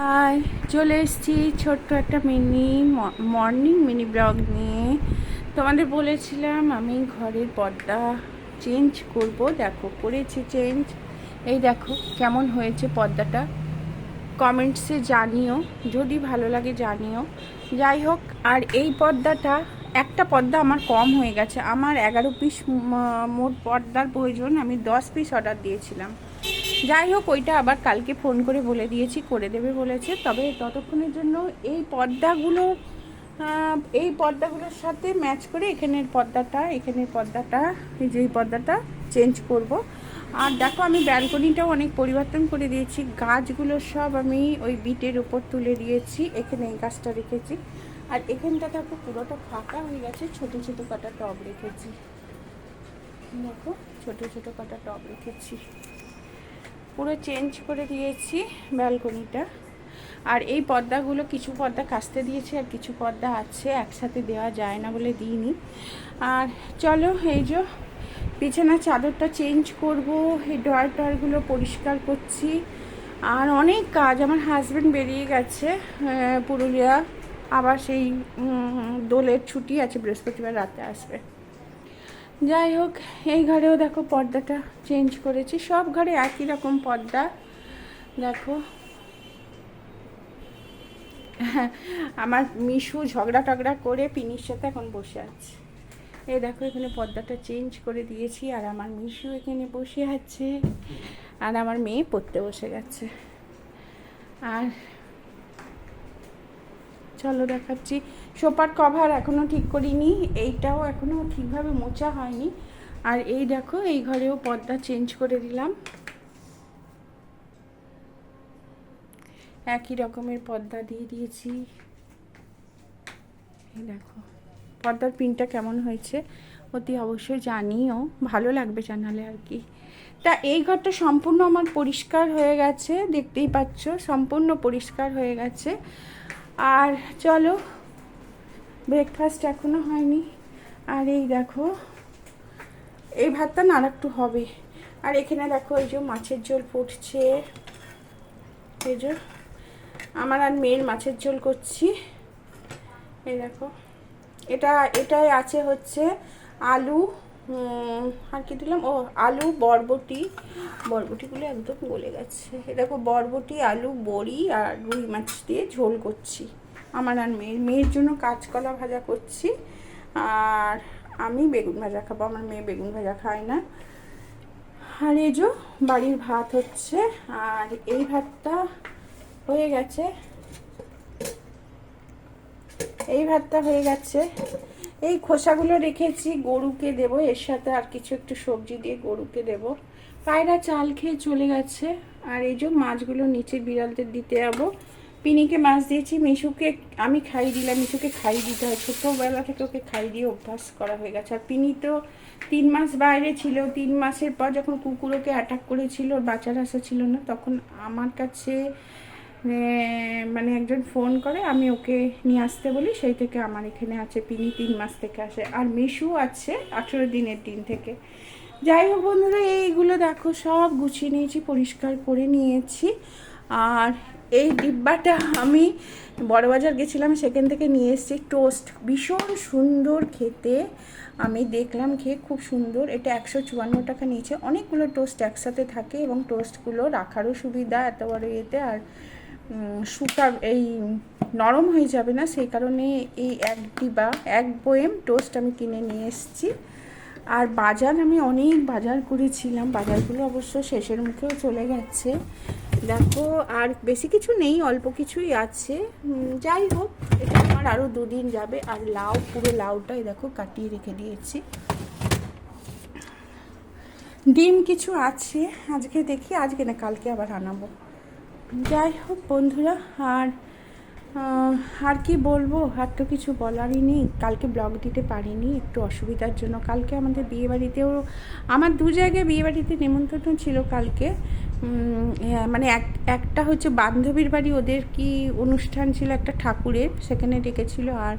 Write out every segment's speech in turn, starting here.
High, চলে এসেছি ছোট্ট একটা মর্নিং মিনি ব্লগ নিয়ে। তোমাদের বলেছিলাম আমি ঘরের পর্দা চেঞ্জ করব। দেখো করেছি চেঞ্জ। এই দেখো কেমন হয়েছে পর্দাটা, কমেন্টসে জানিও, যদি ভালো লাগে জানিও। যাই হোক, আর এই পর্দাটা একটা পর্দা আমার কম হয়ে গেছে। আমার 11 পিস মোট পর্দার প্রয়োজন, আমি 10 পিস অর্ডার দিয়েছিলাম। যাই হোক, ওইটা আবার কালকে ফোন করে বলে দিয়েছি, করে দেবে বলেছে। তবে ততক্ষণের জন্য এই পর্দাগুলোর সাথে ম্যাচ করে এখানের পর্দাটা এই যে এই পর্দাটা চেঞ্জ করব। আর দেখো, আমি ব্যালকনিটাও অনেক পরিবর্তন করে দিয়েছি। গাছগুলো সব আমি ওই বিটের উপর তুলে দিয়েছি, এখানে এই গাছটা রেখেছি। আর এখানটা দেখো পুরোটা ফাঁকা হয়ে গেছে, ছোট ছোট কটা টব রেখেছি। দেখো ছোট ছোট কটা টব রেখেছি, পুরো চেঞ্জ করে দিয়েছি ব্যালকনিটা। আর এই পর্দাগুলো কিছু পর্দা কাচতে দিয়েছি, আর কিছু পর্দা আছে একসাথে দেওয়া যায় না বলে দিইনি। আর চলো, এই যে বিছানার চাদরটা চেঞ্জ করব, এই ডয়ারগুলো পরিষ্কার করছি। আর অনেক কাজ, আমার হাজব্যান্ড বেরিয়ে গেছে পুরুলিয়া, আবার সেই দোলের ছুটি আছে, বৃহস্পতিবার রাতে আসবে। যাই হোক, এই ঘরেও দেখো পর্দাটা চেঞ্জ করেছি। সব ঘরে একই রকম পর্দা। দেখো আমার মিশু ঝগড়া টগড়া করে পিনির সাথে এখন বসে আছে। এই দেখো এখানে পর্দাটা চেঞ্জ করে দিয়েছি, আর আমার মিশু এখানে বসে আছে, আর আমার মেয়ে পড়তে বসে গেছে। আর চলো দেখাচ্ছি, সোফার কভার এখনও ঠিক করিনি, এইটাও এখনও ঠিকভাবে মোছা হয়নি। আর এই দেখো, এই ঘরেও পর্দা চেঞ্জ করে দিলাম, একই রকমের পর্দা দিয়ে দিয়েছি। এই দেখো পর্দার পিনটা কেমন হয়েছে অতি অবশ্যই জানিও, ভালো লাগবে জানালে আর কি। তা এই ঘরটা সম্পূর্ণ আমার পরিষ্কার হয়ে গেছে, দেখতেই পাচ্ছ সম্পূর্ণ পরিষ্কার হয়ে গেছে। আর চলো, ব্রেকফাস্ট এখনও হয়নি। আর এই দেখো, এই ভাতটা না আর একটু হবে। আর এখানে দেখো এই যে মাছের ঝোল ফুটছে, এই যে আমার আর মেয়ের মাছের ঝোল করছি। এই দেখো, এটাই আছে হচ্ছে আলু, আর কি দিলাম, আলু বরবটিগুলো একদম গলে গেছে। এ দেখো বরবটি, আলু, বড়ি আর রুই মাছ দিয়ে ঝোল করছি আমার আর মেয়ের জন্য কাঁচকলা ভাজা করছি। আর আমি বেগুন ভাজা খাবো, আমার মেয়ে বেগুন ভাজা খায় না। আর এই যে বাড়ির ভাত হচ্ছে, আর এই ভাতটা হয়ে গেছে, এই ভাতটা হয়ে গেছে। এই খোসাগুলো রেখেছি, গরুকে দেবো, এর সাথে আর কিছু একটু সবজি দিয়ে গরুকে দেবো। পায়রা চাল খেয়ে চলে গেছে। আর এই যে মাছগুলো নিচে বিড়ালদের দিতে যাবো। পিনিকে মাছ দিয়েছি, মিশুকে আমি খাইয়ে দিলাম, মিশুকে খাইয়ে দিতে হয়, ছোটোবেলা থেকে ওকে খাইয়ে দিয়ে অভ্যাস করা হয়ে গেছে। আর পিনি তো 3 মাস বাইরে ছিল, 3 মাসের পর যখন কুকুর ওকে অ্যাটাক করেছিল, ওর বাচ্চার আসা ছিল না, তখন আমার কাছে মানে একজন ফোন করে, আমি ওকে নিয়ে আসতে বলি, সেই থেকে আমার এখানে আছে। পিনি 3 মাস থেকে আসে, আর মিশু আছে 18 দিনের দিন থেকে। যাই হোক বন্ধুরা, এইগুলো দেখো সব গুছিয়ে নিয়েছি, পরিষ্কার করে নিয়েছি। আর এই ডিব্বাটা আমি বড়বাজার গেছিলাম, সেখান থেকে নিয়ে এসেছি টোস্ট, ভীষণ সুন্দর খেতে। আমি দেখলাম খেয়ে, খুব সুন্দর। এটা 154 টাকা নিয়েছে। অনেকগুলো টোস্ট একসাথে থাকে, এবং টোস্টগুলো রাখারও সুবিধা এত বড় ইয়েতে। আর এই নরম হয়ে যাবে না, সেই কারণে এই এক বয়েম টোস্ট আমি কিনে নিয়ে এসেছি। আর বাজার আমি অনেক বাজার করেছিলাম, বাজারগুলো অবশ্য শেষের মুখেও চলে গেছে। দেখো আর বেশি কিছু নেই, অল্প কিছুই আছে। যাই হোক, এটা আমার আরও 2 দিন যাবে। আর লাউ, পুরো লাউটাই দেখো কাটিয়ে রেখে দিয়েছি। ডিম কিছু আছে, আজকে দেখি, আজকে না কালকে আবার আনাবো। যাই হোক বন্ধুরা, আর কি বলবো, আর তো কিছু বলারই নেই। কালকে ব্লগ দিতে পারিনি একটু অসুবিধার জন্য। কালকে আমাদের বিয়েবাড়িতেও, আমার 2 জায়গায় বিয়েবাড়িতে নেমন্তন্ন ছিল কালকে। মানে একটা হচ্ছে বান্ধবীর বাড়ি, ওদের কি অনুষ্ঠান ছিল একটা ঠাকুরের, সেখানে ডেকেছিল। আর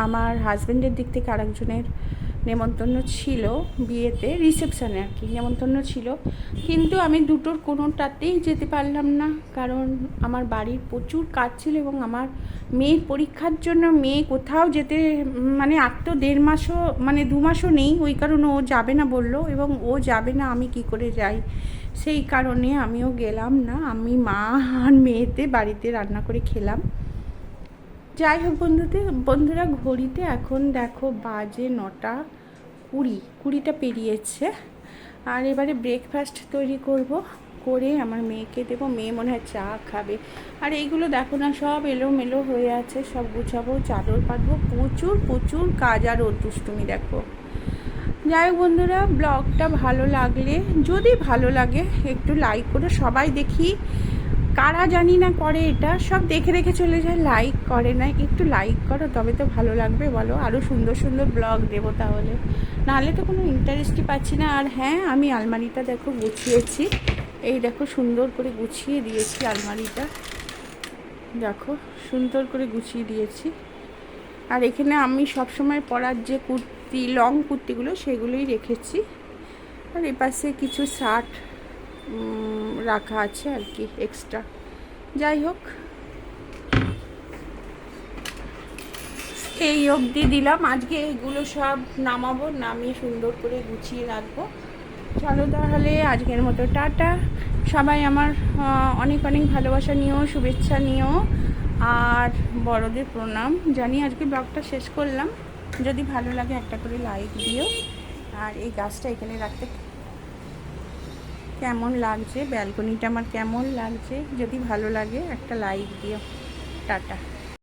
আমার হাজব্যান্ডের দিক থেকে আরেকজনের নেমন্তন্ন ছিল বিয়েতে, রিসেপশানে আর কি নেমন্তন্ন ছিল, কিন্তু আমি দুটোর কোনোটাতেই যেতে পারলাম না, কারণ আমার বাড়ির প্রচুর কাজ ছিল এবং আমার মেয়ের পরীক্ষার জন্য মেয়ে কোথাও যেতে মানে আর তো 1.5 মাসও মানে 2 মাসও নেই, ওই কারণে ও যাবে না বললো, এবং ও যাবে না আমি কি করে যাই, সেই কারণে আমিও গেলাম না। আমি মা আর মেয়েতে বাড়িতে রান্না করে খেলাম। যাই হোক বন্ধুরা, ঘড়িতে এখন দেখো বাজে 9:20 পেরিয়েছে। আর এবারে ব্রেকফাস্ট তৈরি করে আমার মেয়েকে দেবো, মেয়ে মনে হয় চা খাবে। আর এইগুলো দেখো না, সব এলোমেলো হয়ে আছে, সব গুছাবো, চাদর পাতবো, প্রচুর কাজ আর ওর দুষ্টুমি দেখো। যাই হোক বন্ধুরা, ব্লগটা ভালো লাগলে, যদি ভালো লাগে একটু লাইক করে, সবাই দেখি কারা জানি না করে এটা, সব দেখে চলে যায়, লাইক করে না, একটু লাইক করো তবে তো ভালো লাগবে বলো, আরও সুন্দর ব্লগ দেবো, তাহলে নাহলে তো কোনো ইন্টারেস্টই পাচ্ছি না। আর হ্যাঁ, আমি আলমারিটা দেখো গুছিয়েছি, এই দেখো সুন্দর করে গুছিয়ে দিয়েছি আলমারিটা, দেখো সুন্দর করে গুছিয়ে দিয়েছি। আর এখানে আমি সবসময় পরার যে কুর্তি, লং কুর্তিগুলো সেগুলোই রেখেছি। আর এপাশে কিছু শার্ট রাখা আছে আর কি এক্সট্রা। যাই হোক, এই অবধি দিলাম, আজকে এইগুলো সব নামাবো, নামিয়ে সুন্দর করে গুছিয়ে রাখবো। চলো তাহলে আজকের মতো টাটা। সবাই আমার অনেক ভালোবাসা নিও, শুভেচ্ছা নিও, আর বড়দের প্রণাম জানি। আজকে ব্লগটা শেষ করলাম, যদি ভালো লাগে একটা করে লাইক দিও। আর এই গাছটা এখানে রাখতে কেমন লাগছে, ব্যালকনিটা আমার কেমন লাগছে, যদি ভালো লাগে একটা লাইক দিও। টাটা।